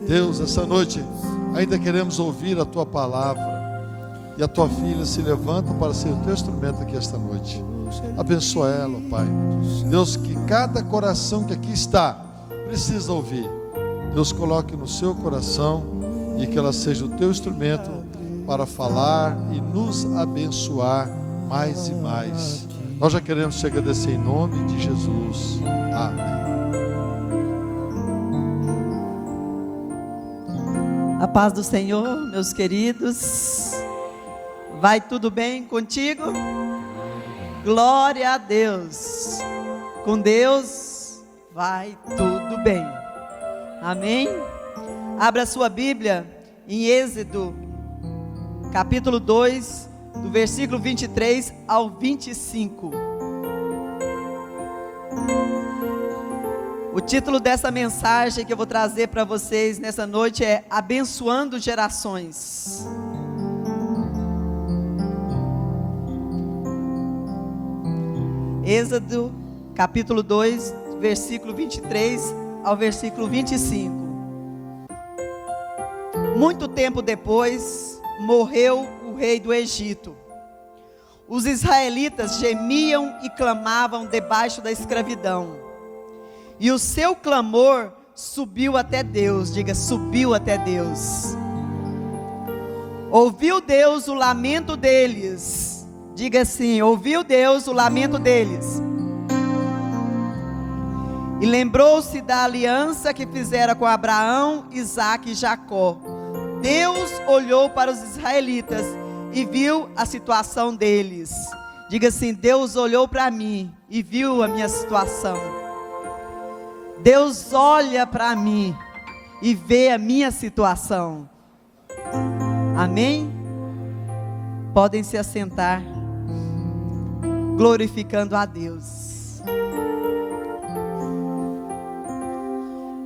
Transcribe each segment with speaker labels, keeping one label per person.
Speaker 1: Deus, essa noite ainda queremos ouvir a Tua palavra. E a Tua filha se levanta para ser o Teu instrumento aqui esta noite. Abençoa ela, Pai. Deus, que cada coração que aqui está precisa ouvir, Deus, coloque no seu coração e que ela seja o Teu instrumento para falar e nos abençoar mais e mais. Nós já queremos te agradecer em nome de Jesus. Amém.
Speaker 2: A paz do Senhor, meus queridos. Vai tudo bem contigo? Glória a Deus. Com Deus vai tudo bem. Amém? Abra sua Bíblia em Êxodo, capítulo 2, do versículo 23 ao 25. O título dessa mensagem que eu vou trazer para vocês nessa noite é Abençoando Gerações. Êxodo, capítulo 2, versículo 23 ao versículo 25. Muito tempo depois, morreu o rei do Egito. Os israelitas gemiam e clamavam debaixo da escravidão. E o seu clamor subiu até Deus. Diga, subiu até Deus. Ouviu Deus o lamento deles. Diga assim, ouviu Deus o lamento deles. E lembrou-se da aliança que fizera com Abraão, Isaque e Jacó. Deus olhou para os israelitas e viu a situação deles. Diga assim, Deus olhou para mim e viu a minha situação. Deus olha para mim e vê a minha situação. Amém? Podem se assentar, glorificando a Deus.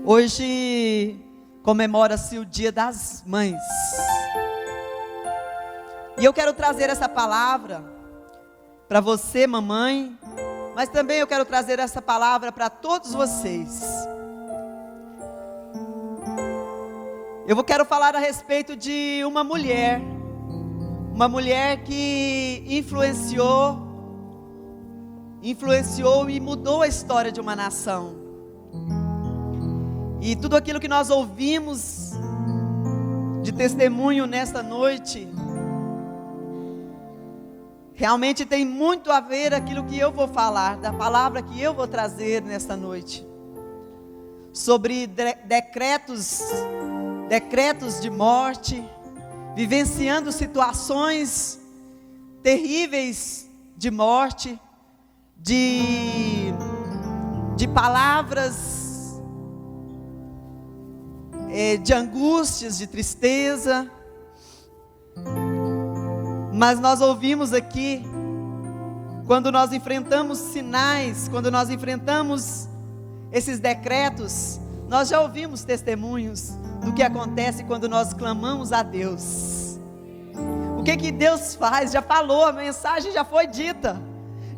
Speaker 2: Hoje comemora-se o Dia das Mães. E eu quero trazer essa palavra para você, mamãe, mas também eu quero trazer essa palavra para todos vocês. Eu quero falar a respeito de uma mulher que influenciou e mudou a história de uma nação. E tudo aquilo que nós ouvimos de testemunho nesta noite, realmente tem muito a ver aquilo que eu vou falar, da palavra que eu vou trazer nesta noite, sobre decretos de morte, vivenciando situações terríveis de morte, de palavras, de angústias, de tristeza. Mas nós ouvimos aqui, quando nós enfrentamos sinais, quando nós enfrentamos esses decretos, nós já ouvimos testemunhos do que acontece quando nós clamamos a Deus. O que Deus faz? Já falou, a mensagem já foi dita,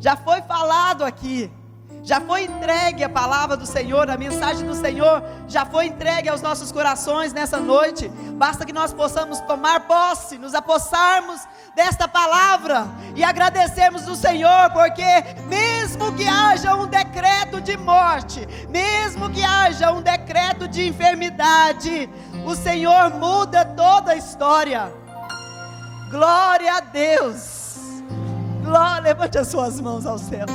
Speaker 2: já foi falado aqui, já foi entregue a palavra do Senhor, a mensagem do Senhor já foi entregue aos nossos corações nessa noite. Basta que nós possamos tomar posse, nos apossarmos desta palavra e agradecermos o Senhor, porque mesmo que haja um decreto de morte, mesmo que haja um decreto de enfermidade, o Senhor muda toda a história. Glória a Deus. Levante as suas mãos aos céus.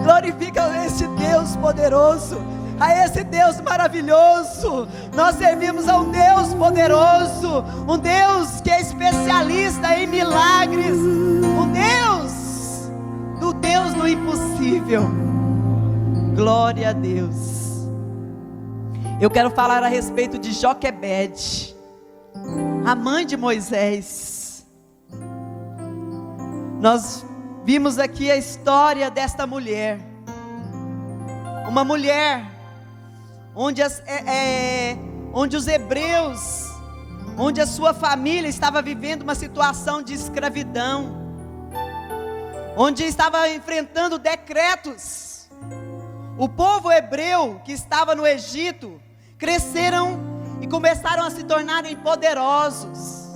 Speaker 2: Glorifica a esse Deus poderoso, a esse Deus maravilhoso. Nós servimos a um Deus poderoso, um Deus que é especialista em milagres, um Deus do impossível. Glória a Deus. Eu quero falar a respeito de Joquebede, a mãe de Moisés. Nós vimos aqui a história desta mulher, uma mulher onde os hebreus, onde a sua família estava vivendo uma situação de escravidão, onde estava enfrentando decretos. O povo hebreu que estava no Egito cresceram e começaram a se tornarem poderosos.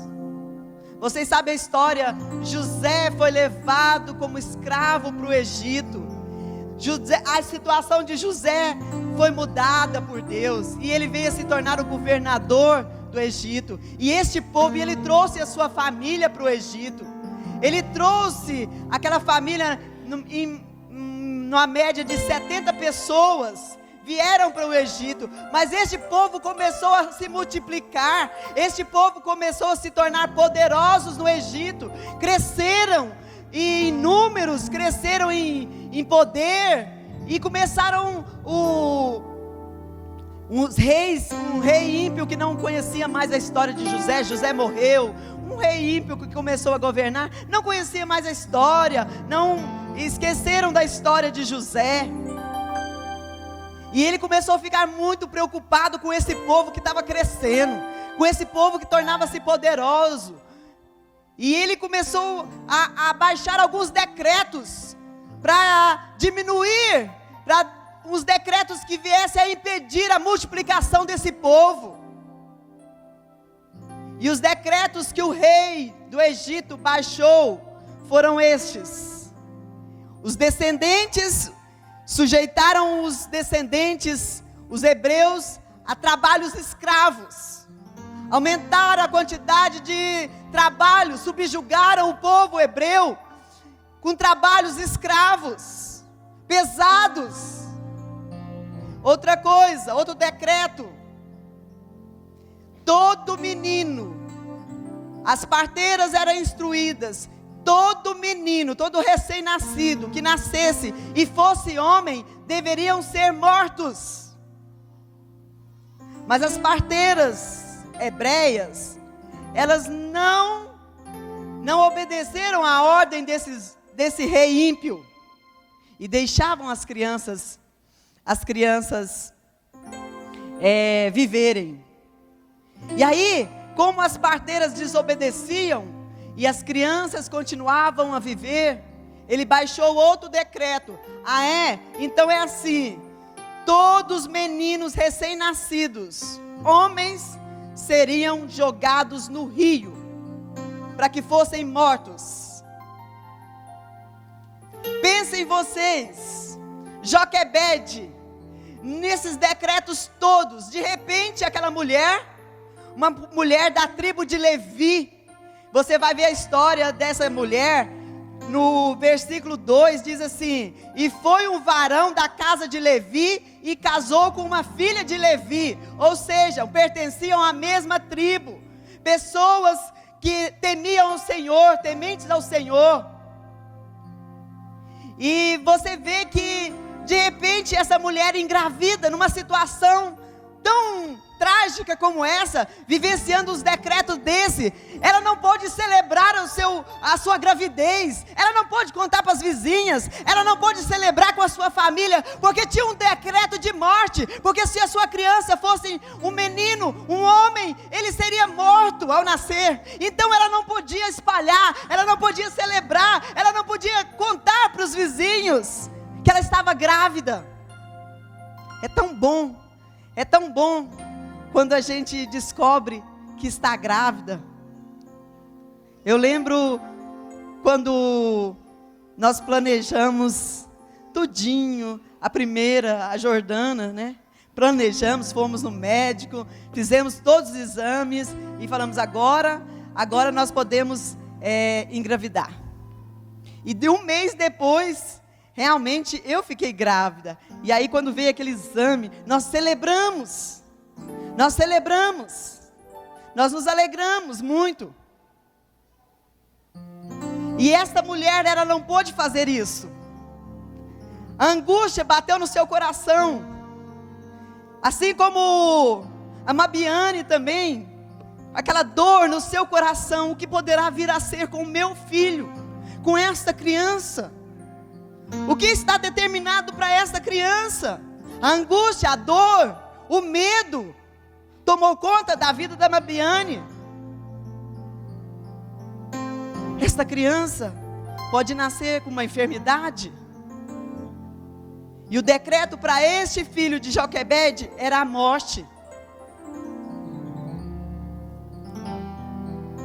Speaker 2: Vocês sabem a história, José foi levado como escravo para o Egito. A situação de José foi mudada por Deus, e ele veio a se tornar o governador do Egito. E este povo, ele trouxe a sua família para o Egito. Ele trouxe aquela família, numa média de 70 pessoas, vieram para o Egito. Mas este povo começou a se multiplicar, este povo começou a se tornar poderosos no Egito, cresceram em números, cresceram em poder, e começaram os reis, um rei ímpio que não conhecia mais a história de José. José morreu. Um rei ímpio que começou a governar, não conhecia mais a história, esqueceram da história de José. E ele começou a ficar muito preocupado com esse povo que estava crescendo, com esse povo que tornava-se poderoso. E ele começou a baixar alguns decretos para diminuir, para os decretos que viessem a impedir a multiplicação desse povo. E os decretos que o rei do Egito baixou foram estes: os descendentes, sujeitaram os descendentes, os hebreus, a trabalhos escravos, aumentaram a quantidade de trabalho, subjugaram o povo hebreu com trabalhos escravos, pesados. Outra coisa, outro decreto: todo menino, as parteiras eram instruídas, todo menino, todo recém-nascido que nascesse e fosse homem, deveriam ser mortos. Mas as parteiras hebreias, elas não obedeceram à ordem desse rei ímpio, e deixavam as crianças viverem. E aí, como as parteiras desobedeciam e as crianças continuavam a viver, ele baixou outro decreto. Então é assim: todos os meninos recém-nascidos, homens, seriam jogados no rio, para que fossem mortos. Pensem vocês, Joquebede, nesses decretos todos, de repente aquela mulher, uma mulher da tribo de Levi, você vai ver a história dessa mulher, no versículo 2 diz assim: e foi um varão da casa de Levi, e casou com uma filha de Levi, ou seja, pertenciam à mesma tribo, pessoas que temiam o Senhor, tementes ao Senhor. E você vê que de repente essa mulher engravida, numa situação tão trágica como essa, vivenciando os decretos desse, ela não pôde celebrar a sua gravidez, ela não pôde contar para as vizinhas, ela não pôde celebrar com a sua família, porque tinha um decreto de morte, porque se a sua criança fosse um menino, um homem, ele seria morto ao nascer. Então ela não podia espalhar, ela não podia celebrar, ela não podia contar para os vizinhos que ela estava grávida. É tão bom quando a gente descobre que está grávida. Eu lembro quando nós planejamos tudinho, a Jordana, né? Planejamos, fomos no médico, fizemos todos os exames e falamos: agora nós podemos engravidar. E de um mês depois, realmente eu fiquei grávida. E aí quando veio aquele exame, nós celebramos, nós nos alegramos muito. E esta mulher, ela não pôde fazer isso. A angústia bateu no seu coração, assim como a Mabiane também, aquela dor no seu coração: o que poderá vir a ser com o meu filho, com esta criança? O que está determinado para essa criança? A angústia, a dor, o medo tomou conta da vida da Mabiane. Esta criança pode nascer com uma enfermidade. E o decreto para este filho de Joquebede era a morte.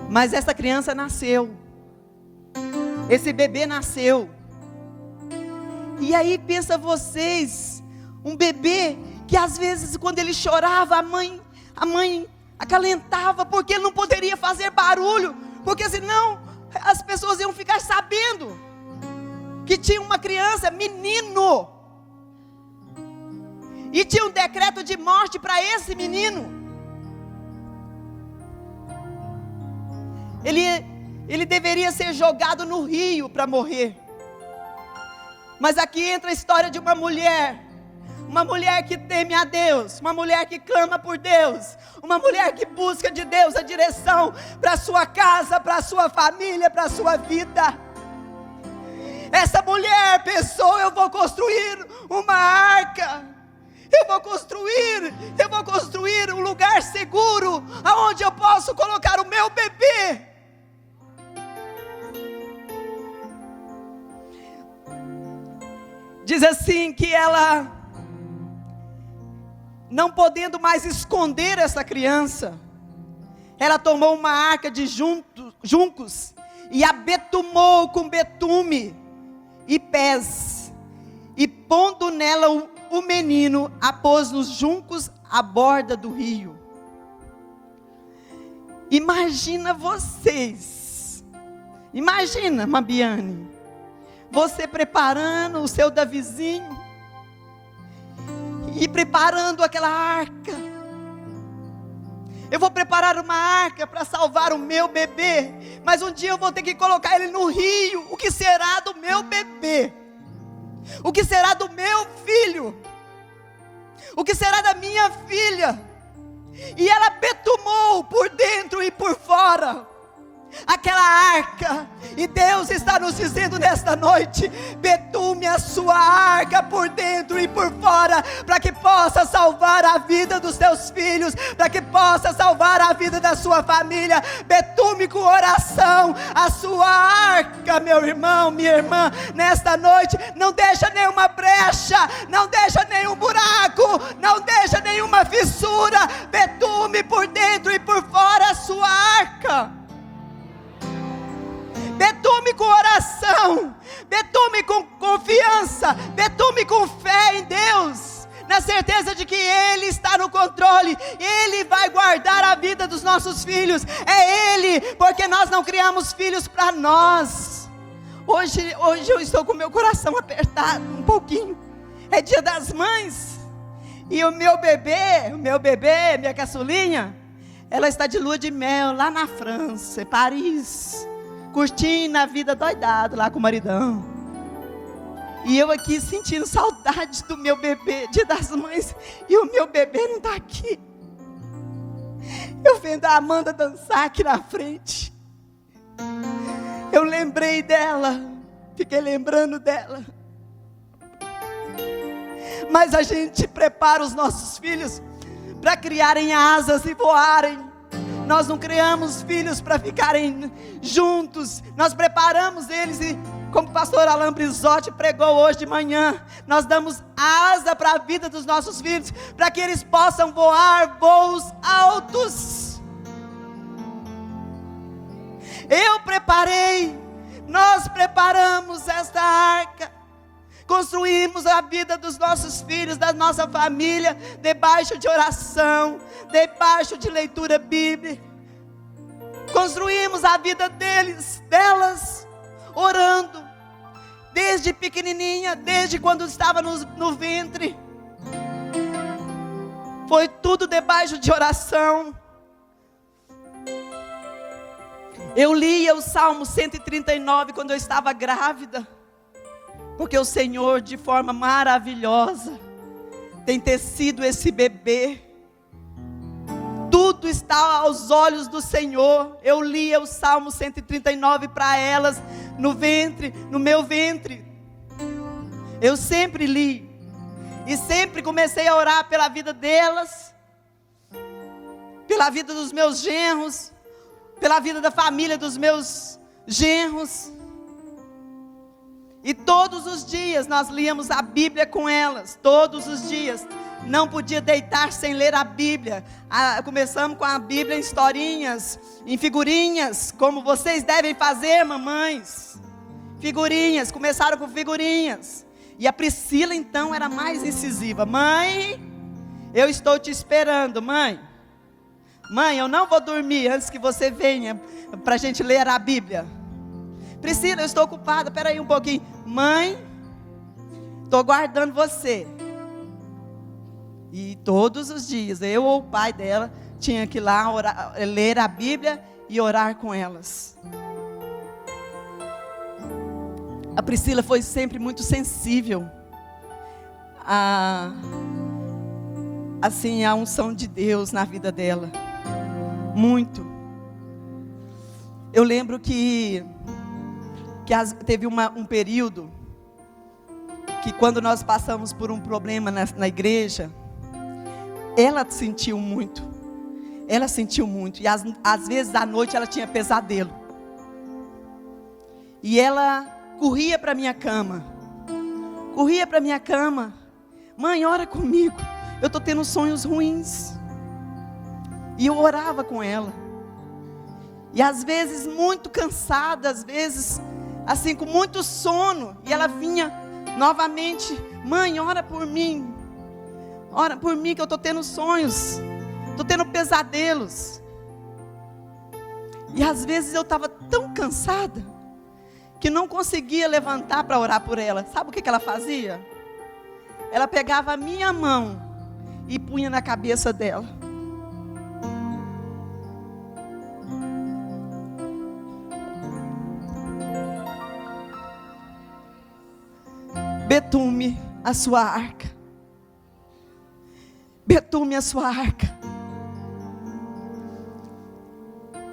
Speaker 2: Mas essa criança nasceu. Esse bebê nasceu. E aí pensa vocês, um bebê que às vezes quando ele chorava, a mãe acalentava, porque ele não poderia fazer barulho, porque senão as pessoas iam ficar sabendo que tinha uma criança, menino, e tinha um decreto de morte para esse menino. Ele deveria ser jogado no rio para morrer. Mas aqui entra a história de uma mulher que teme a Deus, uma mulher que clama por Deus, uma mulher que busca de Deus a direção para a sua casa, para a sua família, para a sua vida. Essa mulher pensou: eu vou construir uma arca, eu vou construir um lugar seguro, aonde eu posso colocar o meu bebê. Diz assim que ela, não podendo mais esconder essa criança, ela tomou uma arca de juncos e a betumou com betume e pés, e pondo nela o menino, a pôs nos juncos à borda do rio. Imagina vocês, imagina, Mabiane, você preparando o seu Davizinho e preparando aquela arca. Eu vou preparar uma arca para salvar o meu bebê, mas um dia eu vou ter que colocar ele no rio. O que será do meu bebê? O que será do meu filho? O que será da minha filha? E ela betumou por dentro e por fora aquela arca. E Deus está nos dizendo nesta noite: betume a sua arca por dentro e por fora, para que possa salvar a vida dos teus filhos, para que possa salvar a vida da sua família. Betume com oração a sua arca, meu irmão, minha irmã, nesta noite. Não deixa nenhuma brecha, não deixa nenhum buraco, não deixa nenhuma fissura. Betume por dentro e por fora a sua arca. Betume com oração, betume com confiança, betume com fé em Deus, na certeza de que Ele está no controle, Ele vai guardar a vida dos nossos filhos. É Ele, porque nós não criamos filhos para nós. Hoje eu estou com meu coração apertado um pouquinho. É dia das mães, e o meu bebê, minha caçulinha, ela está de lua de mel lá na França, em Paris, curtindo a vida doidado lá com o maridão. E eu aqui sentindo saudade do meu bebê, dia das mães, e o meu bebê não está aqui. Eu vendo a Amanda dançar aqui na frente, eu lembrei dela, fiquei lembrando dela. Mas a gente prepara os nossos filhos para criarem asas e voarem. Nós não criamos filhos para ficarem juntos. Nós preparamos eles, e como o pastor Alain Brizotti pregou hoje de manhã, nós damos asa para a vida dos nossos filhos, para que eles possam voar voos altos. Eu preparei, nós preparamos esta arca, construímos a vida dos nossos filhos, da nossa família, debaixo de oração, debaixo de leitura bíblica. Construímos a vida delas, orando, desde pequenininha, desde quando estava no ventre. Foi tudo debaixo de oração. Eu lia o Salmo 139 quando eu estava grávida, porque o Senhor, de forma maravilhosa, tem tecido esse bebê. Tudo está aos olhos do Senhor. Eu lia o Salmo 139 para elas, no ventre, no meu ventre. Eu sempre li, e sempre comecei a orar pela vida delas, pela vida dos meus genros, pela vida da família dos meus genros. E todos os dias nós líamos a Bíblia com elas, todos os dias. não podia deitar sem ler a Bíblia. Começamos com a Bíblia em historinhas, em figurinhas, como vocês devem fazer, mamães. Figurinhas, começaram com figurinhas. E a Priscila então era mais incisiva. Mãe, eu estou te esperando, mãe. Mãe, eu não vou dormir antes que você venha para a gente ler a Bíblia. Priscila, eu estou ocupada, peraí um pouquinho. Mãe, estou guardando você. E todos os dias, eu ou o pai dela tinha que ir lá orar, ler a Bíblia e orar com elas. A Priscila foi sempre muito sensível à unção de Deus na vida dela. Muito. Eu lembro que teve um período que quando nós passamos por um problema na igreja, ela sentiu muito. Ela sentiu muito. E às vezes à noite ela tinha pesadelo. E ela corria para minha cama. Corria para minha cama. Mãe, ora comigo. Eu estou tendo sonhos ruins. E eu orava com ela. E às vezes muito cansada, às vezes assim com muito sono. E ela vinha novamente. Mãe, ora por mim. Ora por mim que eu estou tendo sonhos. Estou tendo pesadelos. E às vezes eu estava tão cansada que não conseguia levantar para orar por ela. Sabe o que ela fazia? Ela pegava a minha mão e punha na cabeça dela. Betume a sua arca. Betume a sua arca.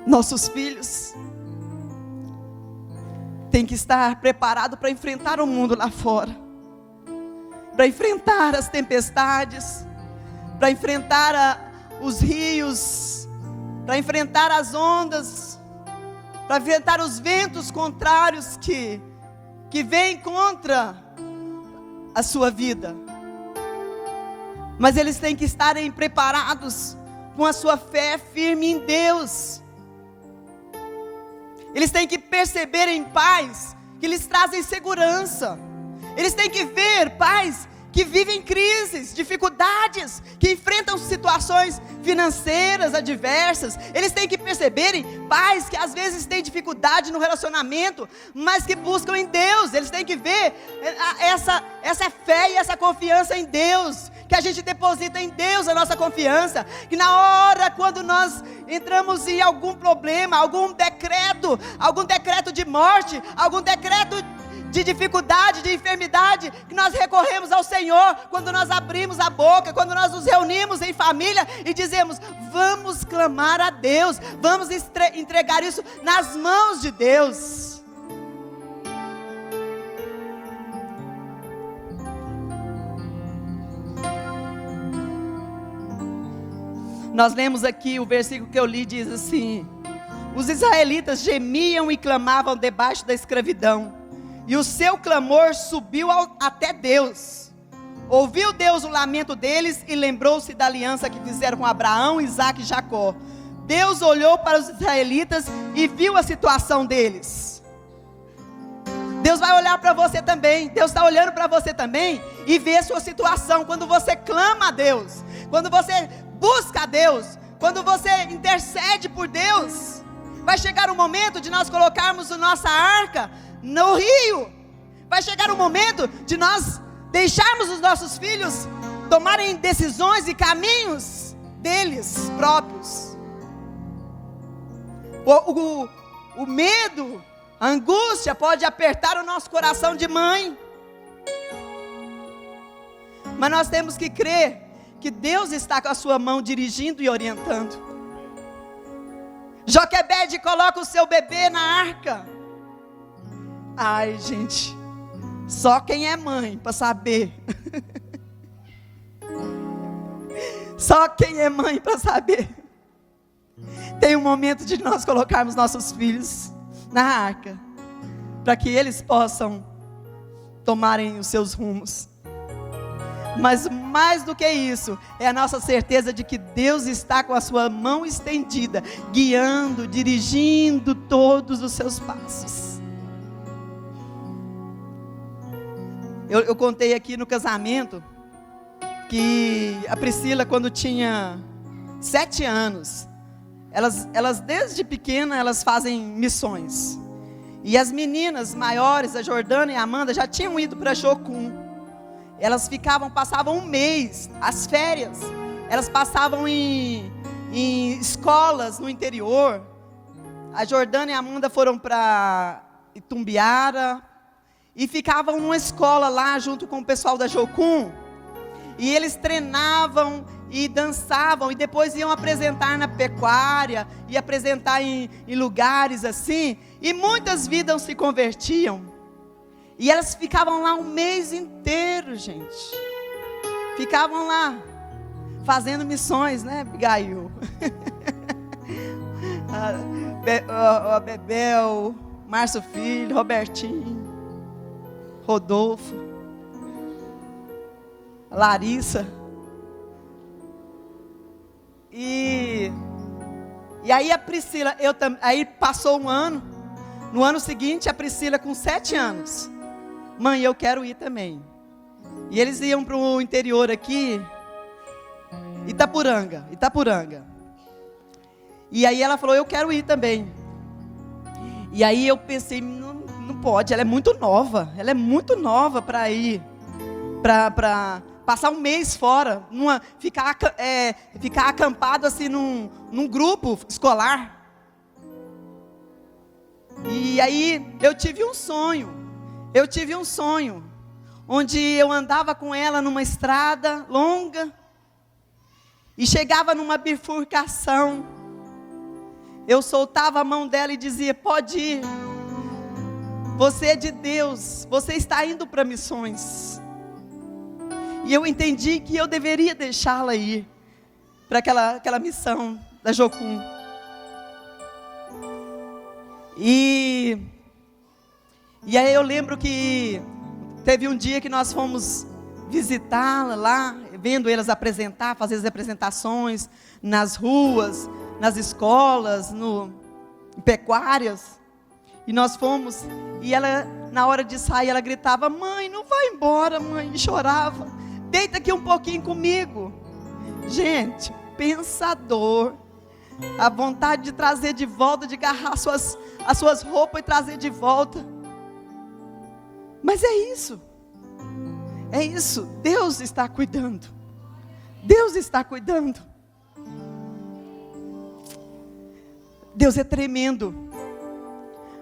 Speaker 2: Nossos filhos têm que estar preparados para enfrentar o mundo lá fora, para enfrentar as tempestades, para enfrentar os rios, para enfrentar as ondas, para enfrentar os ventos contrários que vêm contra a sua vida. Mas eles têm que estarem preparados com a sua fé firme em Deus. Eles têm que perceber em pais que lhes trazem segurança. Eles têm que ver pais que vivem crises, dificuldades, que enfrentam situações financeiras adversas. Eles têm que perceberem pais que às vezes têm dificuldade no relacionamento, mas que buscam em Deus. Eles têm que ver essa fé e essa confiança em Deus, que a gente deposita em Deus a nossa confiança, que na hora quando nós entramos em algum problema, algum decreto de morte, algum decreto de dificuldade, de enfermidade, que nós recorremos ao Senhor, quando nós abrimos a boca, quando nós nos reunimos em família e dizemos, vamos clamar a Deus, vamos entregar isso nas mãos de Deus. Nós lemos aqui o versículo que eu li, diz assim: os israelitas gemiam e clamavam debaixo da escravidão, e o seu clamor subiu até Deus. Ouviu Deus o lamento deles e lembrou-se da aliança que fizeram com Abraão, Isaque e Jacó. Deus olhou para os israelitas e viu a situação deles. Deus vai olhar para você também. Deus está olhando para você também e vê a sua situação. Quando você clama a Deus, quando você busca a Deus, quando você intercede por Deus, vai chegar o momento de nós colocarmos a nossa arca no rio. Vai chegar o momento de nós deixarmos os nossos filhos tomarem decisões e caminhos deles próprios. O medo, a angústia pode apertar o nosso coração de mãe, mas nós temos que crer que Deus está com a sua mão dirigindo e orientando. Joquebede coloca o seu bebê na arca. Ai, gente, só quem é mãe para saber. Só quem é mãe para saber. Tem um momento de nós colocarmos nossos filhos na arca, para que eles possam tomarem os seus rumos. Mas mais do que isso, é a nossa certeza de que Deus está com a sua mão estendida, guiando, dirigindo todos os seus passos. Eu contei aqui no casamento que a Priscila, quando tinha 7 anos, elas desde pequena elas fazem missões. E as meninas maiores, a Jordana e a Amanda, já tinham ido para Jocum. Elas passavam um mês, as férias, elas passavam em escolas no interior. A Jordana e a Amanda foram para Itumbiara e ficavam numa escola lá junto com o pessoal da Jocum. E eles treinavam e dançavam e depois iam apresentar na pecuária e apresentar em lugares assim. E muitas vidas se convertiam. E elas ficavam lá um mês inteiro, gente. Ficavam lá, fazendo missões, né, Abigail? a Bebel, Márcio Filho, Robertinho, Rodolfo, Larissa. E aí a Priscila, aí passou um ano. No ano seguinte, a Priscila com 7 anos. Mãe, eu quero ir também. E eles iam para o interior aqui, Itapuranga. E aí ela falou, eu quero ir também. E aí eu pensei, não pode, ela é muito nova para ir, para passar um mês fora, ficar acampado assim num grupo escolar. E aí eu tive um sonho, onde eu andava com ela numa estrada longa, e chegava numa bifurcação, eu soltava a mão dela e dizia, pode ir, você é de Deus, você está indo para missões. E eu entendi que eu deveria deixá-la ir para aquela missão da Jocum. E aí eu lembro que teve um dia que nós fomos visitá-la lá, vendo elas apresentar, fazer as apresentações nas ruas, nas escolas, em pecuárias. E nós fomos, e ela, na hora de sair, ela gritava, mãe, não vai embora, mãe, e chorava, deita aqui um pouquinho comigo. Gente, pensador, a vontade de trazer de volta, de agarrar as suas roupas e trazer de volta. Mas é isso, Deus está cuidando, Deus é tremendo.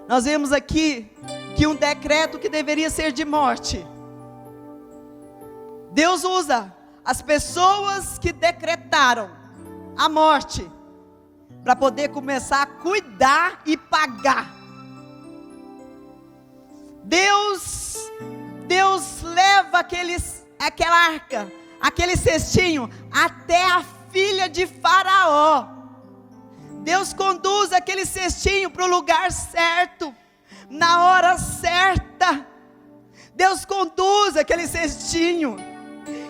Speaker 2: Nós vemos aqui que um decreto que deveria ser de morte, Deus usa as pessoas que decretaram a morte para poder começar a cuidar e pagar. Deus leva aquela arca, aquele cestinho até a filha de Faraó. Deus conduz aquele cestinho para o lugar certo, na hora certa. Deus conduz aquele cestinho.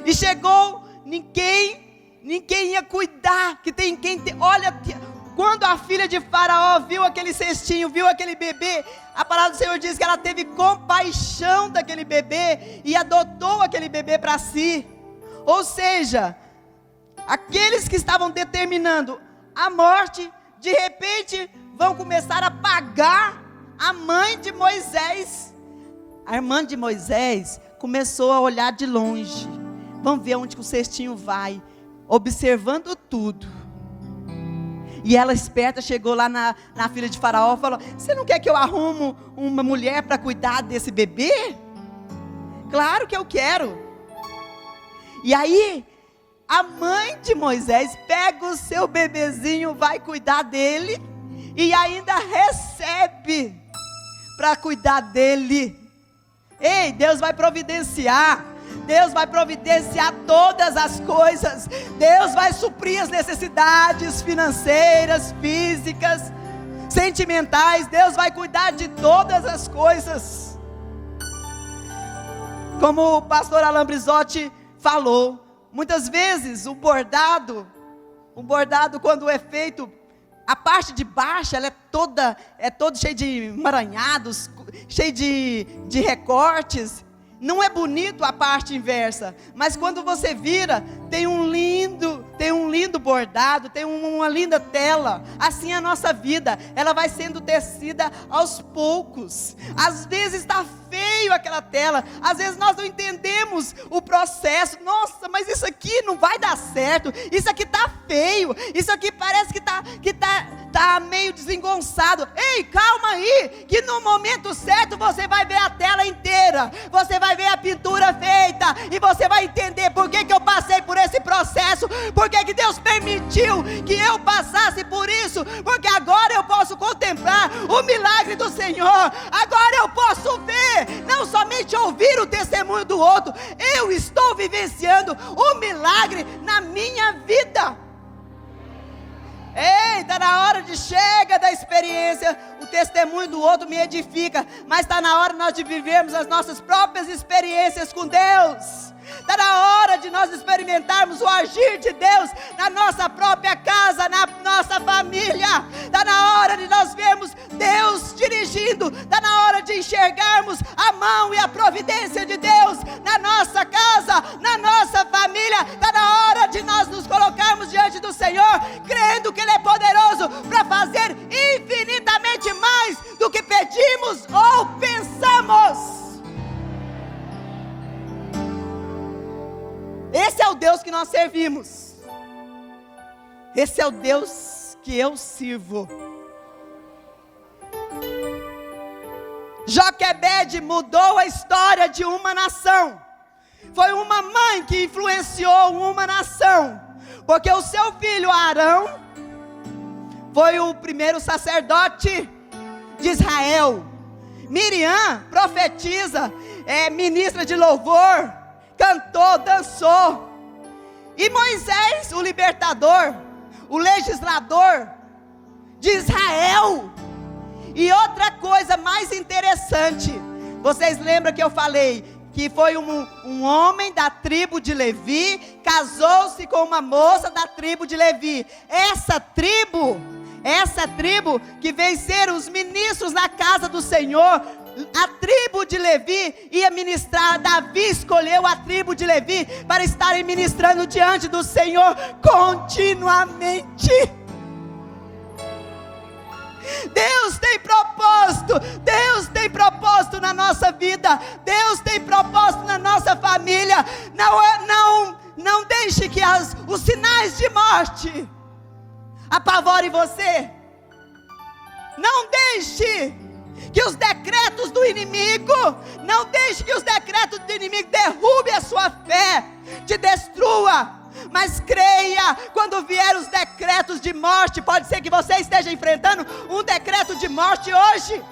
Speaker 2: E chegou, ninguém ia cuidar. Olha, quando a filha de Faraó viu aquele cestinho, viu aquele bebê, a palavra do Senhor diz que ela teve compaixão daquele bebê e adotou aquele bebê para si. Ou seja, aqueles que estavam determinando a morte, de repente vão começar a pagar a mãe de Moisés. A irmã de Moisés começou a olhar de longe. Vamos ver onde que o cestinho vai, observando tudo. E ela esperta chegou lá na filha de Faraó e falou, você não quer que eu arrumo uma mulher para cuidar desse bebê? Claro que eu quero. E aí a mãe de Moisés pega o seu bebezinho, vai cuidar dele e ainda recebe para cuidar dele. Ei, Deus vai providenciar. Deus vai providenciar todas as coisas. Deus vai suprir as necessidades financeiras, físicas, sentimentais. Deus vai cuidar de todas as coisas. Como o pastor Alain Brizotti falou. Muitas vezes o bordado quando é feito, a parte de baixo ela é todo cheio de emaranhados, cheio de recortes. Não é bonito a parte inversa, mas quando você vira, tem um lindo bordado, tem uma linda tela. Assim é a nossa vida, ela vai sendo tecida aos poucos. Às vezes está feio aquela tela, às vezes nós não entendemos o processo. Nossa, mas isso aqui não vai dar certo, isso aqui está feio, isso aqui parece que tá meio desengonçado. Ei, calma aí, que no momento certo você vai ver a tela inteira, você vai ver a pintura feita, e você vai entender por que eu passei por esse processo, por que Deus permitiu que eu passasse por isso, porque agora eu posso contemplar o milagre do Senhor, agora eu posso ver, não somente ouvir o testemunho do outro, eu estou vivenciando o milagre na minha vida. Ei, está na hora de chega da experiência, o testemunho do outro me edifica, mas está na hora nós de vivermos as nossas próprias experiências com Deus. Está na hora de nós experimentarmos o agir de Deus na nossa própria casa, na nossa família. Está na hora de nós vermos Deus dirigindo. Está na hora de enxergarmos a mão e a providência de Deus na nossa casa, na nossa família. Está na hora de nós nos colocarmos diante do Senhor, crendo que Ele é poderoso para fazer infinitamente mais do que pedimos ou pensamos. Esse é o Deus que nós servimos. Esse é o Deus que eu sirvo. Joquebede mudou a história de uma nação. Foi uma mãe que influenciou uma nação, porque o seu filho Arão foi o primeiro sacerdote de Israel. Miriam profetiza, ministra de louvor, cantou, dançou. E Moisés, o libertador, o legislador de Israel. E outra coisa mais interessante, vocês lembram que eu falei que foi um homem da tribo de Levi, casou-se com uma moça da tribo de Levi. Essa tribo que veio ser os ministros na casa do Senhor, a tribo de Levi ia ministrar. Davi escolheu a tribo de Levi para estarem ministrando diante do Senhor continuamente. Deus tem propósito na nossa vida, Deus tem propósito na nossa família. Não deixe que os sinais de morte apavorem você. Não deixe que os decretos do inimigo, não deixe que os decretos do inimigo derrubem a sua fé, te destrua. Mas creia, quando vier os decretos de morte, pode ser que você esteja enfrentando um decreto de morte hoje.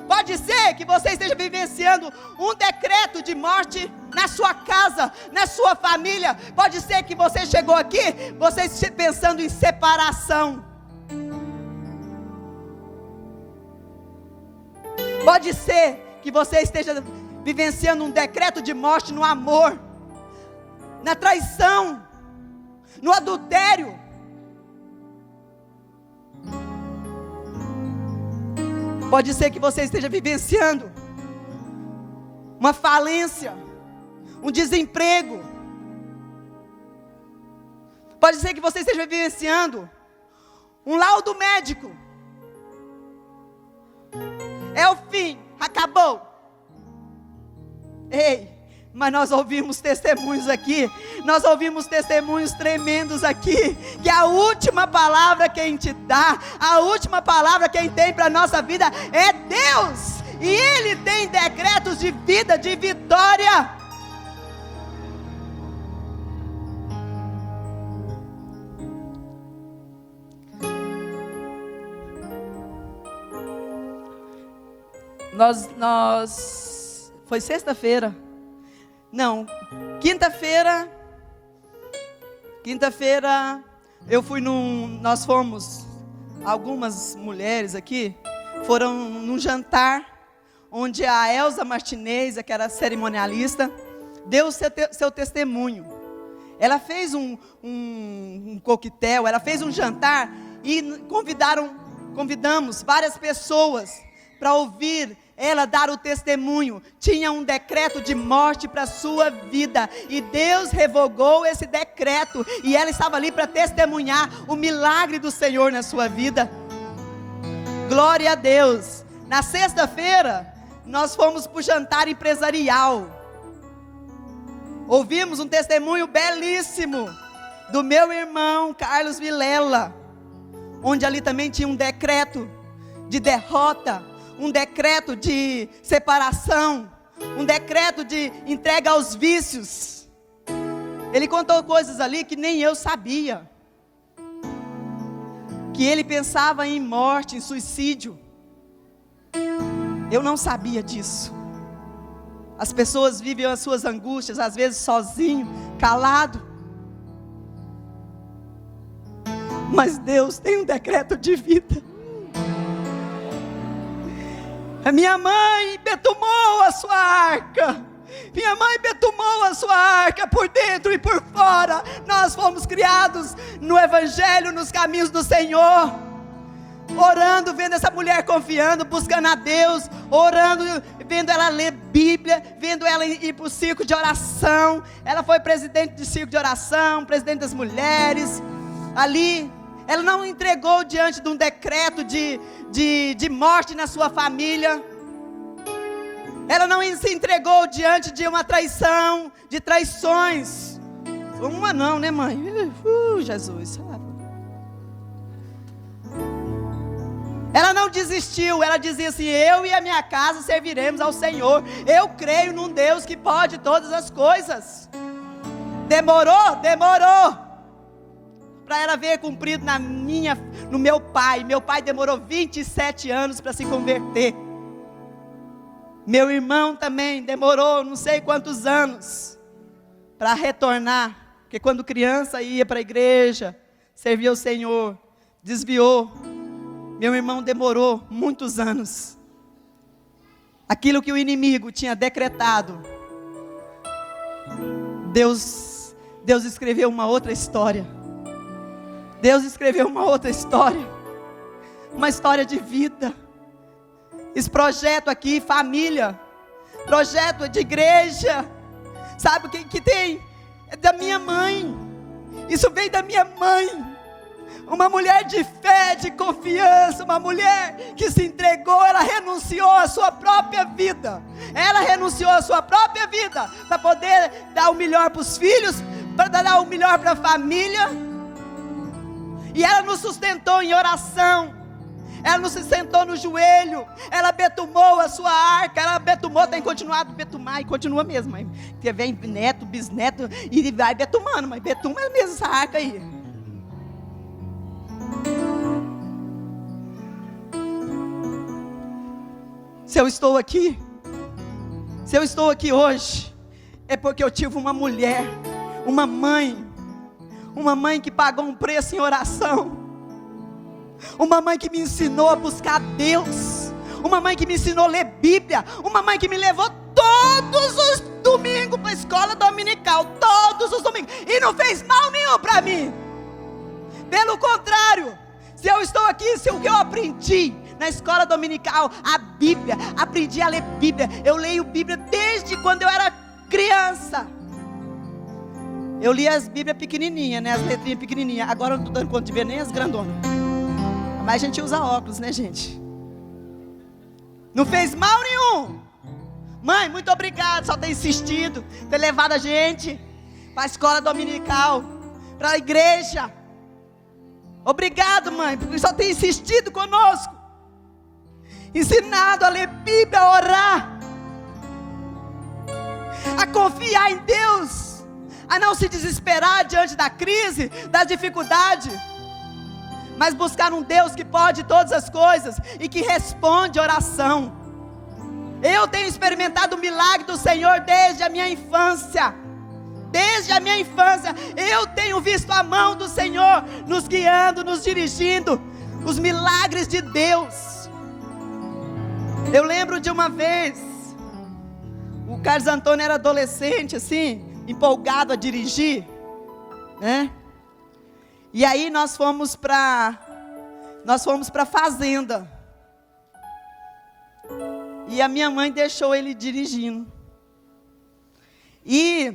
Speaker 2: Pode ser que você esteja vivenciando um decreto de morte na sua casa, na sua família. Pode ser que você chegou aqui, você esteja pensando em separação. Pode ser que você esteja vivenciando um decreto de morte no amor, na traição, no adultério. Pode ser que você esteja vivenciando uma falência, um desemprego. Pode ser que você esteja vivenciando um laudo médico. É o fim, acabou. Ei, mas nós ouvimos testemunhos aqui, nós ouvimos testemunhos tremendos aqui, que a última palavra quem te dá, a última palavra quem tem para a nossa vida é Deus, e Ele tem decretos de vida, de vitória. Foi sexta-feira, não, quinta-feira, nós fomos, algumas mulheres aqui, foram num jantar, onde a Elza Martinez, que era cerimonialista, deu seu testemunho. Ela fez um coquetel, ela fez um jantar e convidamos várias pessoas para ouvir ela dar o testemunho. Tinha um decreto de morte para a sua vida e Deus revogou esse decreto e ela estava ali para testemunhar o milagre do Senhor na sua vida. Glória a Deus. Na sexta-feira nós fomos para o jantar empresarial. Ouvimos um testemunho belíssimo do meu irmão Carlos Vilela, onde ali também tinha um decreto de derrota, um decreto de separação, um decreto de entrega aos vícios. Ele contou coisas ali que nem eu sabia, que ele pensava em morte, em suicídio. Eu não sabia disso. As pessoas vivem as suas angústias, às vezes sozinho, calado. Mas Deus tem um decreto de vida. A minha mãe betumou a sua arca. Minha mãe betumou a sua arca por dentro e por fora. Nós fomos criados no Evangelho, nos caminhos do Senhor. Orando, vendo essa mulher confiando, buscando a Deus, orando, vendo ela ler Bíblia, vendo ela ir para o círculo de oração. Ela foi presidente do círculo de oração, presidente das mulheres. Ali, ela não entregou diante de um decreto de morte na sua família. Ela não se entregou diante de uma traição, de traições. Uma não, né, mãe? Jesus. Ela não desistiu, ela dizia assim: eu e a minha casa serviremos ao Senhor. Eu creio num Deus que pode todas as coisas. Demorou para ela ver cumprido no meu pai. Meu pai demorou 27 anos para se converter. Meu irmão também demorou não sei quantos anos para retornar. Porque quando criança ia para a igreja, servia ao Senhor, desviou. Meu irmão demorou muitos anos. Aquilo que o inimigo tinha decretado, Deus escreveu uma outra história. Deus escreveu uma outra história. Uma história de vida. Esse projeto aqui, família, projeto de igreja, sabe o que tem? É da minha mãe. Isso veio da minha mãe. Uma mulher de fé, de confiança, uma mulher que se entregou, ela renunciou à sua própria vida. Ela renunciou à sua própria vida para poder dar o melhor para os filhos, para dar o melhor para a família. E ela nos sustentou em oração. Ela nos sustentou no joelho. Ela betumou a sua arca. Ela betumou, tem continuado a betumar. E continua mesmo, mãe. Porque vem neto, bisneto e vai betumando. Mas betuma mesmo essa arca aí. Se eu estou aqui hoje, é porque eu tive uma mulher, uma mãe que pagou um preço em oração, uma mãe que me ensinou a buscar Deus, uma mãe que me ensinou a ler Bíblia, uma mãe que me levou todos os domingos para a escola dominical, todos os domingos, e não fez mal nenhum para mim. Pelo contrário, se eu estou aqui, se o que eu aprendi na escola dominical, a Bíblia, aprendi a ler Bíblia. Eu leio Bíblia desde quando eu era criança. Eu li as Bíblias pequenininhas, né? As letrinhas pequenininhas. Agora eu não estou dando conta de ver nem as grandonas. Mas a gente usa óculos, né, gente? Não fez mal nenhum. Mãe, muito obrigado, só ter insistido, ter levado a gente para a escola dominical, para a igreja. Obrigado, mãe, porque só tem insistido conosco, ensinado a ler Bíblia, a orar, a confiar em Deus, a não se desesperar diante da crise, da dificuldade, mas buscar um Deus que pode todas as coisas e que responde oração. Eu tenho experimentado o milagre do Senhor desde a minha infância. Desde a minha infância, eu tenho visto a mão do Senhor nos guiando, nos dirigindo, os milagres de Deus. Eu lembro de uma vez, O Carlos Antônio era adolescente, assim, empolgado a dirigir, né? E aí nós fomos para fazenda. E a minha mãe deixou ele dirigindo. E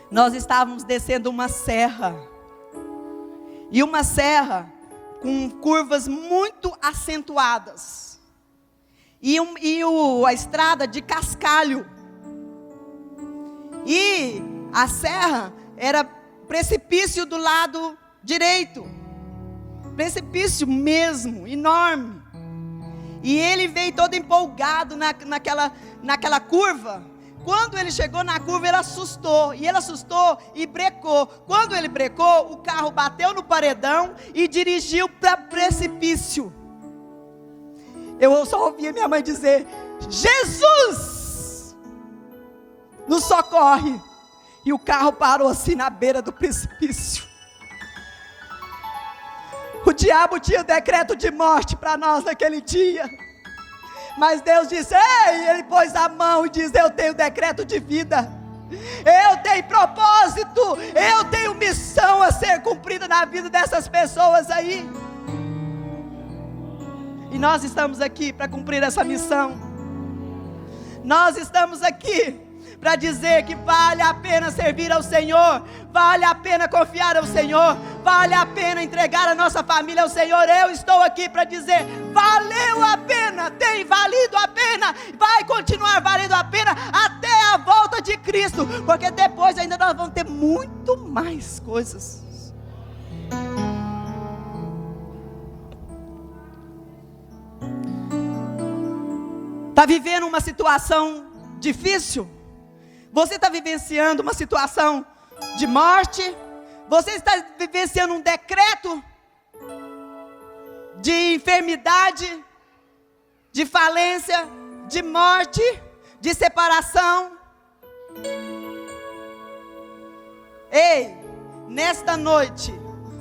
Speaker 2: nós estávamos descendo uma serra. E uma serra com curvas muito acentuadas. E a estrada de cascalho. E a serra era precipício do lado direito. Precipício mesmo, enorme. E ele veio todo empolgado naquela curva. Quando ele chegou na curva, ele assustou. E ele assustou e brecou. Quando ele brecou, o carro bateu no paredão e dirigiu para precipício. Eu só ouvia minha mãe dizer: Jesus, nos socorre. E o carro parou assim na beira do precipício. O diabo tinha decreto de morte para nós naquele dia. Mas Deus disse: ei, Ele pôs a mão e diz: eu tenho decreto de vida. Eu tenho propósito. Eu tenho missão a ser cumprida na vida dessas pessoas aí. E nós estamos aqui para cumprir essa missão. Nós estamos aqui para dizer que vale a pena servir ao Senhor, vale a pena confiar ao Senhor, vale a pena entregar a nossa família ao Senhor. Eu estou aqui para dizer: valeu a pena, tem valido a pena, vai continuar valendo a pena até a volta de Cristo, porque depois ainda nós vamos ter muito mais coisas. Está vivendo uma situação difícil? Você está vivenciando uma situação de morte? Você está vivenciando um decreto de enfermidade, de falência, de morte, de separação? Ei, nesta noite,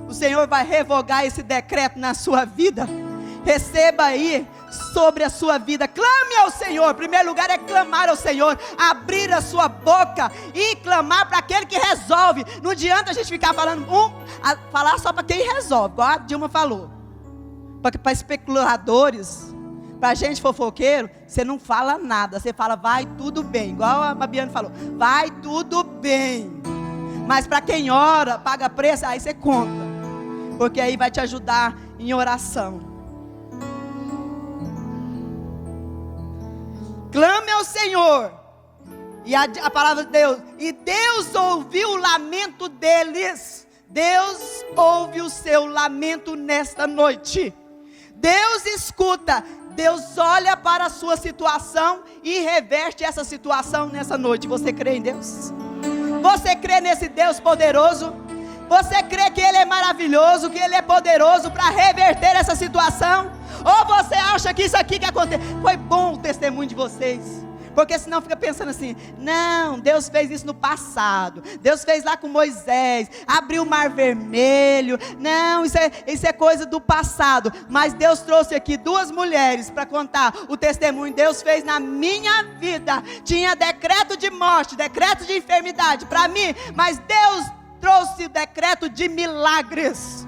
Speaker 2: o Senhor vai revogar esse decreto na sua vida. Receba aí sobre a sua vida. Clame ao Senhor. Em primeiro lugar é clamar ao Senhor, abrir a sua boca e clamar para aquele que resolve. Não adianta a gente ficar falando falar só para quem resolve, igual a Dilma falou. Para especuladores, para gente fofoqueiro, você não fala nada, você fala vai tudo bem, igual a Babiane falou, vai tudo bem. Mas para quem ora, paga preço, aí você conta, porque aí vai te ajudar em oração. Clame ao Senhor. E a palavra de Deus. E Deus ouviu o lamento deles. Deus ouve o seu lamento nesta noite. Deus escuta. Deus olha para a sua situação e reverte essa situação nessa noite. Você crê em Deus? Você crê nesse Deus poderoso? Você crê que Ele é maravilhoso, que Ele é poderoso para reverter essa situação? Ou você acha que isso aqui que aconteceu foi bom o testemunho de vocês? Porque senão fica pensando assim: não, Deus fez isso no passado, Deus fez lá com Moisés, abriu o mar vermelho. Não, isso é coisa do passado. Mas Deus trouxe aqui duas mulheres para contar o testemunho que Deus fez na minha vida. Tinha decreto de morte, decreto de enfermidade para mim, mas Deus trouxe o decreto de milagres.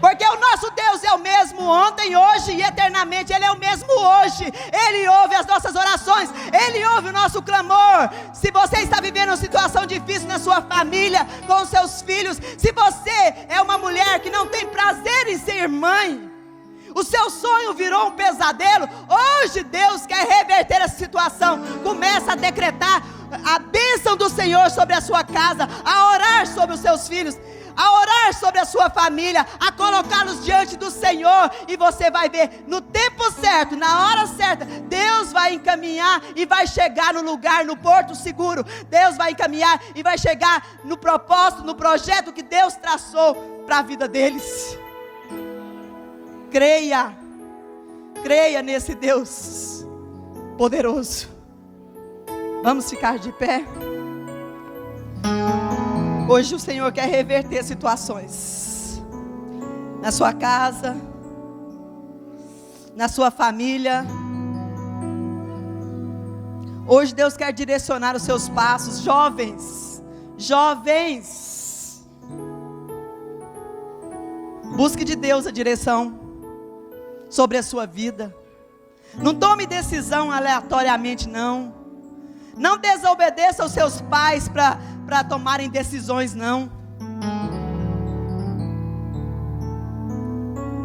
Speaker 2: Porque o nosso Deus é o mesmo ontem, hoje e eternamente. Ele é o mesmo hoje. Ele ouve as nossas orações. Ele ouve o nosso clamor. Se você está vivendo uma situação difícil na sua família, com os seus filhos, se você é uma mulher que não tem prazer em ser mãe, o seu sonho virou um pesadelo, hoje Deus quer reverter essa situação. Começa a decretar a bênção do Senhor sobre a sua casa, a orar sobre os seus filhos, a orar sobre a sua família, a colocá-los diante do Senhor, e você vai ver no tempo certo, na hora certa, Deus vai encaminhar e vai chegar no lugar, no porto seguro. Deus vai encaminhar e vai chegar no propósito, no projeto que Deus traçou para a vida deles. Creia, creia nesse Deus poderoso. Vamos ficar de pé. Hoje o Senhor quer reverter situações na sua casa, na sua família, Hoje Deus quer direcionar os seus passos. Jovens, busque de Deus a direção sobre a sua vida. Não tome decisão aleatoriamente, não. Não desobedeça aos seus pais para tomarem decisões, não.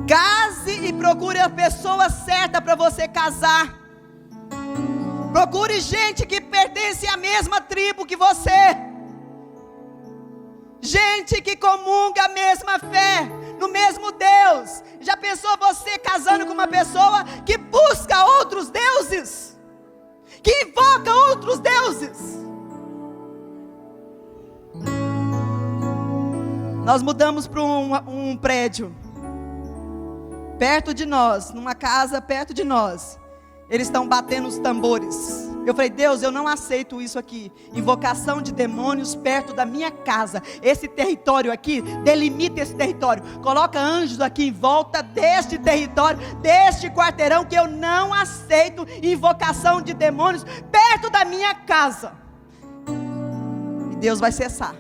Speaker 2: Case e procure a pessoa certa para você casar. Procure gente que pertence à mesma tribo que você. Gente que comunga a mesma fé, no mesmo Deus. Já pensou você casando com uma pessoa que busca outros deuses? Que invoca outros deuses? Nós mudamos para um prédio perto de nós, numa casa perto de nós. Eles estão batendo os tambores. Eu falei: Deus, eu não aceito isso aqui. Invocação de demônios perto da minha casa. Esse território aqui, delimita esse território. Coloca anjos aqui em volta deste território, deste quarteirão, que eu não aceito invocação de demônios perto da minha casa. E Deus vai cessar.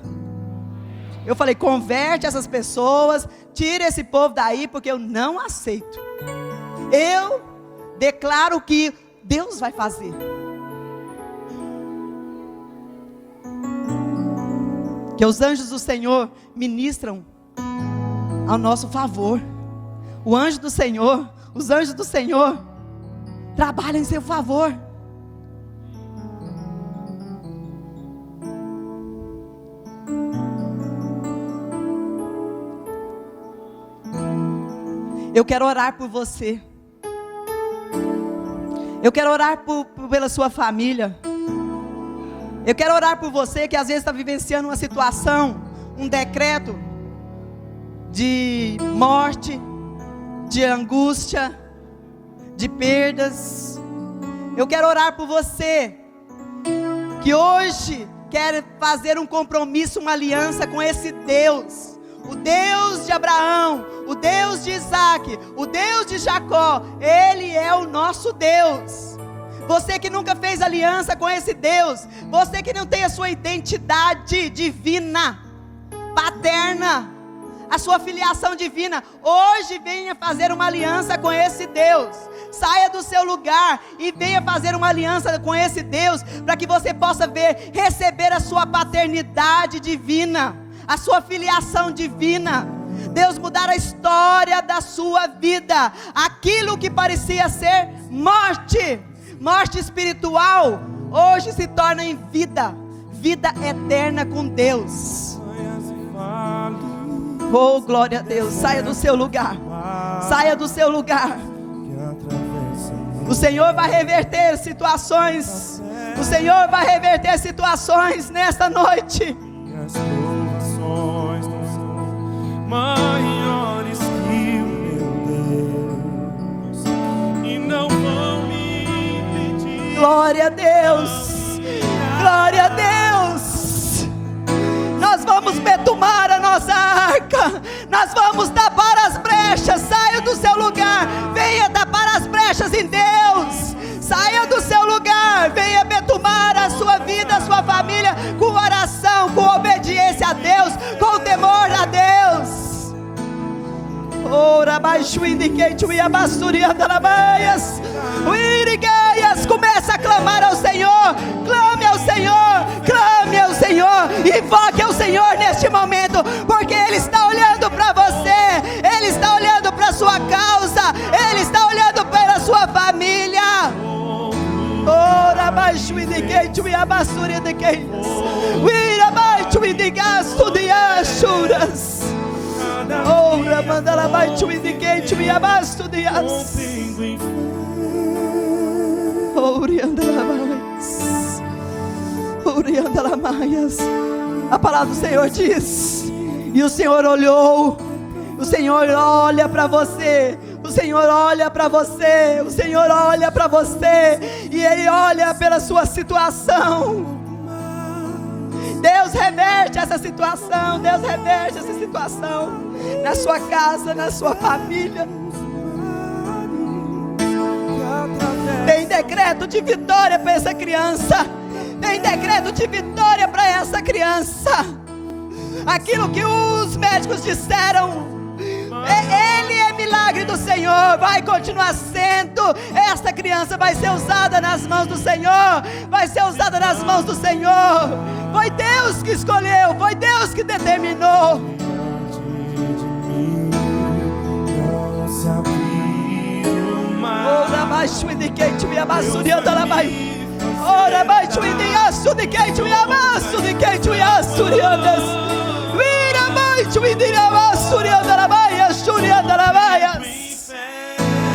Speaker 2: Eu falei: converte essas pessoas, tira esse povo daí, porque eu não aceito. Eu declaro que Deus vai fazer. Que os anjos do Senhor ministram ao nosso favor. O anjo do Senhor, os anjos do Senhor trabalham em seu favor. Eu quero orar por você. Eu quero orar pela sua família. Eu quero orar por você que às vezes está vivenciando uma situação, um decreto de morte, de angústia, de perdas. Eu quero orar por você que hoje quer fazer um compromisso, uma aliança com esse Deus. O Deus de Abraão, o Deus de Isaac, o Deus de Jacó. Ele é o nosso Deus. Você que nunca fez aliança com esse Deus, você que não tem a sua identidade divina, paterna, a sua filiação divina, hoje venha fazer uma aliança com esse Deus. Saia do seu lugar e venha fazer uma aliança com esse Deus, para que você possa receber a sua paternidade divina, a sua filiação divina. Deus mudar a história da sua vida. Aquilo que parecia ser morte espiritual, hoje se torna em vida eterna com Deus. Oh, glória a Deus. Saia do seu lugar. Saia do seu lugar. O Senhor vai reverter situações. O Senhor vai reverter situações nesta noite.
Speaker 3: As provações não são maiores que o meu Deus, e não vão me impedir.
Speaker 2: Glória a Deus. Glória a Deus. Nós vamos betumar a nossa arca. Nós vamos tapar as brechas. Saia do seu lugar. Venha tapar as brechas em Deus. Saia do seu lugar. Venha betumar a sua vida, a sua família, com oração, com obediência a Deus, com temor a Deus. Ora baixo indicate o iabasturianda labaias. Começa a clamar ao Senhor. Clame ao Senhor. Clame ao Senhor. Invoque ao Senhor neste momento, porque Ele está olhando para você. Ele está olhando para a sua causa. Ele está olhando pela sua família. Ora baixo indicate o iabasturianda indicate. Ira baixo indicasto de achuras. Ora manda lá baixo indicate o iabasto de as. A palavra do Senhor diz: e o Senhor olhou. O Senhor olha para você. O Senhor olha para você. O Senhor olha para você. E Ele olha pela sua situação. Deus reverte essa situação. Deus reverte essa situação na sua casa, na sua família.
Speaker 3: Através
Speaker 2: Tem decreto de vitória para essa criança. Tem decreto de vitória para essa criança. Aquilo que os médicos disseram, ele é milagre do Senhor, vai continuar sendo. Esta criança vai ser usada nas mãos do Senhor. Vai ser usada nas mãos do Senhor. Foi Deus que escolheu, foi Deus que determinou. Ora baixo indicate me abasuriando la vai. Ora baixo indiaço de quente me abasso de quente me assuriandas. Vira baixo indiria abasuriando la vai, assuriando la vai.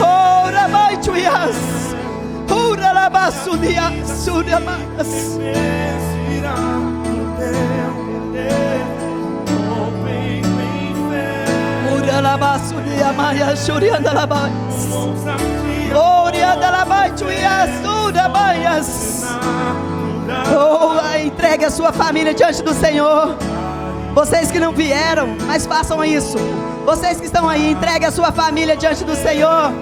Speaker 2: Ora baixo ias. Ora la basso di assuriamas. Ora la basso di amaya assuriando la vai. Entregue a sua família diante do Senhor. Vocês que não vieram, mas façam isso. Vocês que estão aí, entregue a sua família diante do Senhor.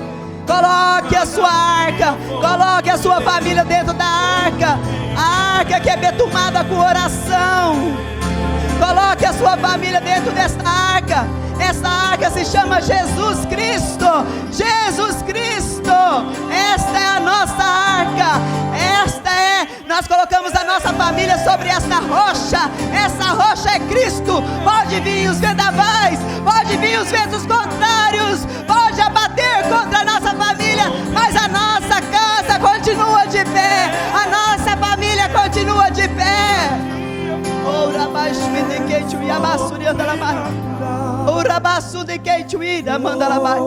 Speaker 2: Coloque a sua arca, coloque a sua família dentro da arca. A arca que é betumada com oração. Coloque a sua família dentro dessa arca. Essa arca se chama Jesus Cristo. Jesus Cristo. Esta é a nossa arca. Nós colocamos a nossa família sobre essa rocha. Essa rocha é Cristo. Pode vir os vendavais, pode vir os ventos contrários, pode abater contra a nossa família, mas a nossa casa continua de pé. A nossa família continua de pé. Ora baixo de quente e abassuriando la mais. Ora baixo de quente e manda la mais.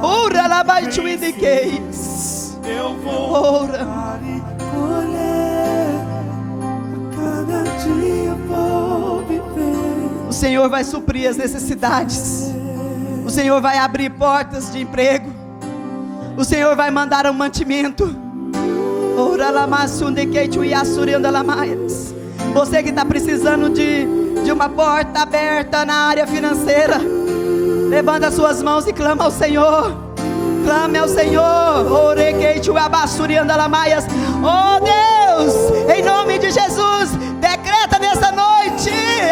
Speaker 2: Ora la baixo de quente.
Speaker 3: Eu vou
Speaker 2: ora
Speaker 3: colher, cada dia vou viver.
Speaker 2: O Senhor vai suprir as necessidades. O Senhor vai abrir portas de emprego. O Senhor vai mandar um mantimento. Ora la masunde quente e assuriando la mais. Você que está precisando de uma porta aberta na área financeira, levanta as suas mãos e clama ao Senhor. Clame ao Senhor. Oh Deus, em nome de Jesus, decreta nessa noite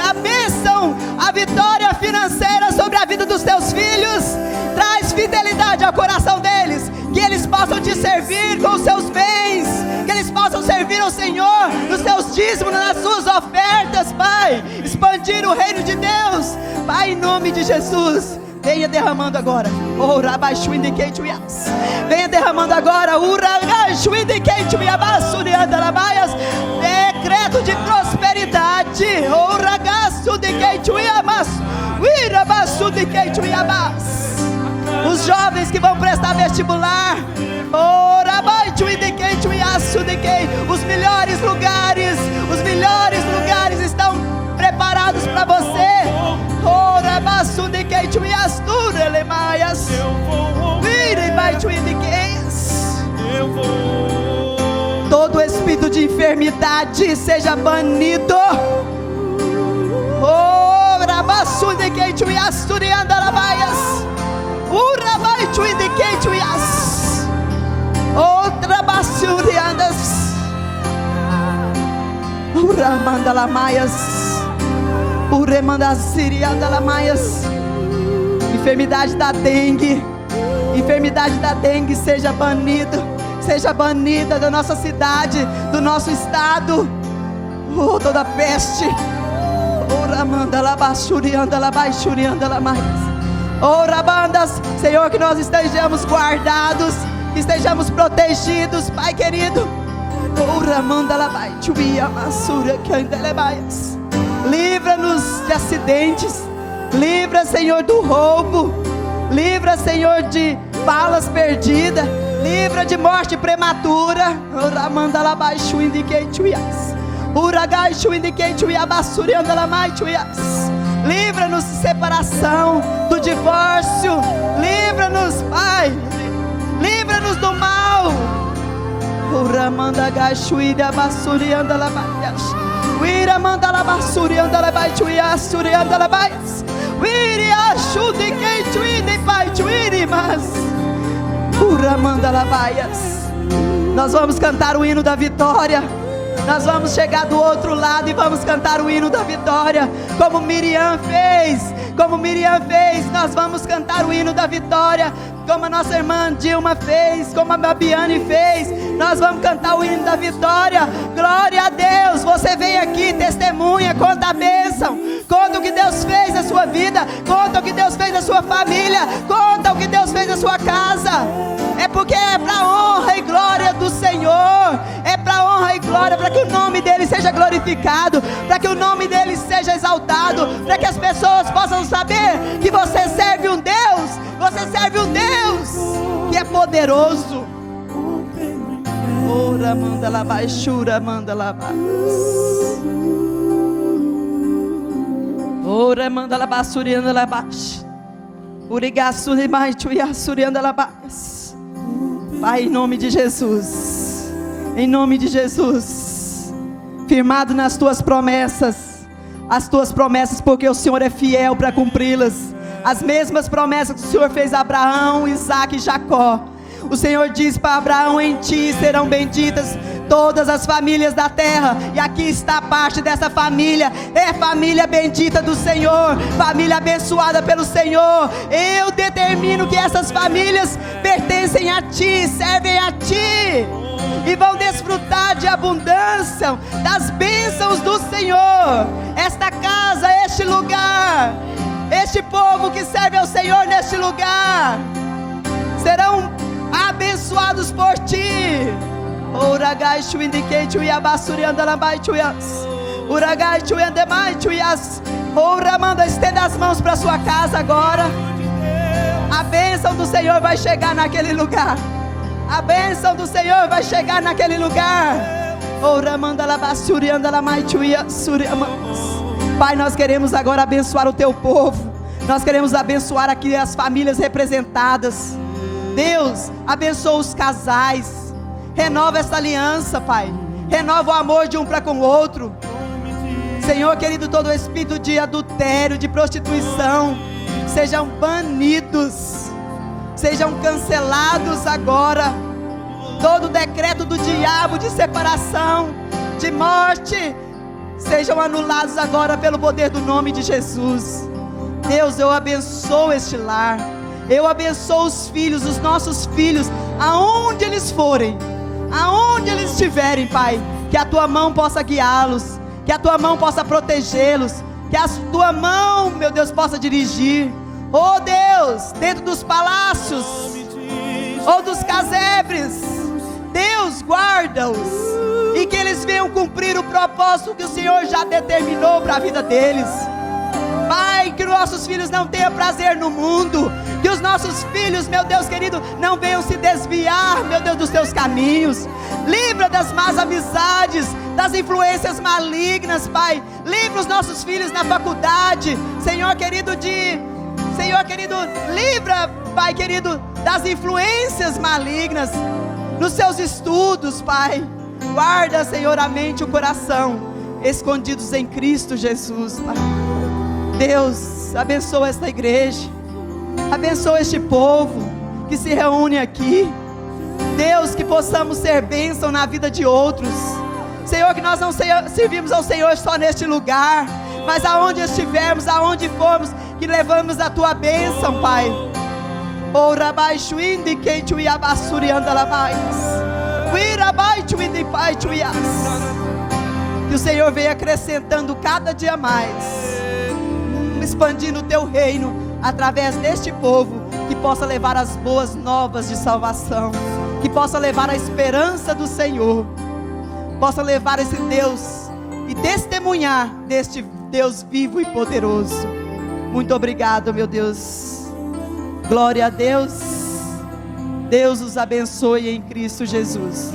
Speaker 2: a bênção, a vitória financeira sobre a vida dos teus filhos. Traz fidelidade ao coração deles, que eles possam te servir com os seus bens, que eles possam servir ao Senhor nos seus dízimos, nas suas ofertas, Pai. Expandir o reino de Deus, Pai, em nome de Jesus. Venha derramando agora. Venha derramando agora. Decreto de prosperidade. Os jovens que vão prestar vestibular, os melhores lugares estão preparados para você. Todo espírito de enfermidade seja banido. Enfermidade da dengue. Enfermidade da dengue seja banida da nossa cidade, do nosso estado. Toda peste. Senhor, que nós estejamos guardados, que estejamos protegidos, Pai querido. Livra-nos de acidentes. Livra, Senhor, do roubo. Livra, Senhor, de balas perdidas. Livra de morte prematura. Livra-nos de separação, do divórcio. Livra-nos, Pai. Livra-nos do mal. Nós vamos cantar o hino da vitória. Nós vamos chegar do outro lado e vamos cantar o hino da vitória, como Miriam fez. Como Miriam fez, nós vamos cantar o hino da vitória, como a nossa irmã Dilma fez, como a Babiane fez. Nós vamos cantar o hino da vitória. Glória a Deus. Você vem aqui, testemunha, conta a bênção, conta o que Deus fez na sua vida, conta o que Deus fez na sua família, conta o que Deus fez na sua casa. É porque é para honra e glória do Senhor, é para honra e glória, para que o nome dele seja glorificado, para que o nome dele seja exaltado, para que as pessoas possam saber que você serve um Deus, você serve um Deus que é poderoso. Ora manda lá baixura, manda lá baixo. Ora manda lá baixurianda lá baixo. Urigaçuri mais tuiaçurianda lá baixo. Pai, em nome de Jesus, em nome de Jesus, firmado nas tuas promessas, as tuas promessas, porque o Senhor é fiel para cumpri-las. As mesmas promessas que o Senhor fez a Abraão, Isaque e Jacó. O Senhor diz para Abraão: em ti serão benditas todas as famílias da terra. E aqui está parte dessa família. É família bendita do Senhor, família abençoada pelo Senhor. Eu determino que essas famílias pertencem a ti, servem a ti, e vão desfrutar de abundância, das bênçãos do Senhor. Esta casa, este lugar, este povo que serve ao Senhor neste lugar, serão abençoados por ti. Uragai chuindikei chuiabassuri andalambai chuias. Uragai chuiandemai chuias. Uramanda, estenda as mãos para sua casa agora. A bênção do Senhor vai chegar naquele lugar. A bênção do Senhor vai chegar naquele lugar. Uramanda labassuri andalamai chuias. Pai, nós queremos agora abençoar o teu povo. Nós queremos abençoar aqui as famílias representadas. Deus, abençoa os casais, renova essa aliança, Pai, renova o amor de um para com o outro. Senhor querido, todo espírito de adultério, de prostituição, sejam banidos, sejam cancelados agora. Todo decreto do diabo de separação, de morte, sejam anulados agora pelo poder do nome de Jesus. Deus, eu abençoo este lar. Eu abençoo os filhos, os nossos filhos, aonde eles forem, aonde eles estiverem, Pai, que a tua mão possa guiá-los, que a tua mão possa protegê-los, que a tua mão, meu Deus, possa dirigir. Oh Deus, dentro dos palácios ou dos casebres, Deus, guarda-os, e que eles venham cumprir o propósito que o Senhor já determinou para a vida deles. Pai, que nossos filhos não tenham prazer no mundo, que os nossos filhos, meu Deus querido, não venham se desviar, meu Deus, dos teus caminhos. Livra das más amizades, das influências malignas, Pai. Livra os nossos filhos na faculdade, Senhor querido, livra, Pai querido, das influências malignas nos seus estudos, Pai. Guarda, Senhor, a mente e o coração escondidos em Cristo Jesus, Pai. Deus, abençoa esta igreja, abençoa este povo que se reúne aqui. Deus, que possamos ser bênção na vida de outros. Senhor, que nós não servimos ao Senhor só neste lugar, mas aonde estivermos, aonde formos, que levamos a tua bênção, Pai. Que o Senhor venha acrescentando cada dia mais, expandindo o teu reino através deste povo, que possa levar as boas novas de salvação, que possa levar a esperança do Senhor, possa levar esse Deus e testemunhar deste Deus vivo e poderoso. Muito obrigado, meu Deus. Glória a Deus. Deus os abençoe em Cristo Jesus.